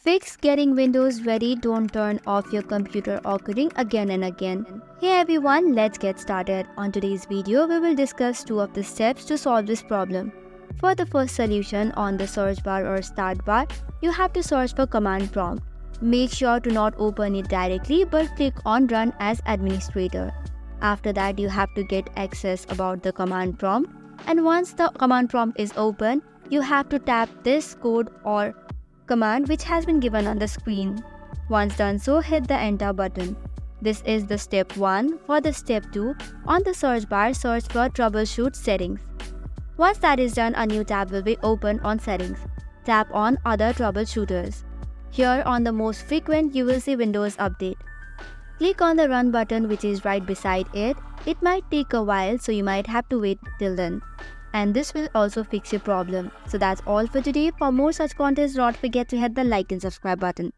Fix getting Windows ready. Don't turn off your computer occurring again and again. Hey everyone, let's get started. On today's video, we will discuss 2 of the steps to solve this problem. For the first solution, on the search bar or start bar, you have to search for command prompt. Make sure to not open it directly but click on Run as Administrator. After that, you have to get access about the command prompt, and once the command prompt is open, you have to tap this code or command which has been given on the screen. Once done so, hit the enter button. This is the step 1. For the step 2, on the search bar, search for Troubleshoot settings. Once that is done, a new tab will be opened on settings. Tap on other troubleshooters. Here on the most frequent, you will see Windows Update. Click on the run button which is right beside it. It might take a while, so you might have to wait till then. And this will also fix your problem. So that's all for today. For more such contents, don't forget to hit the like and subscribe button.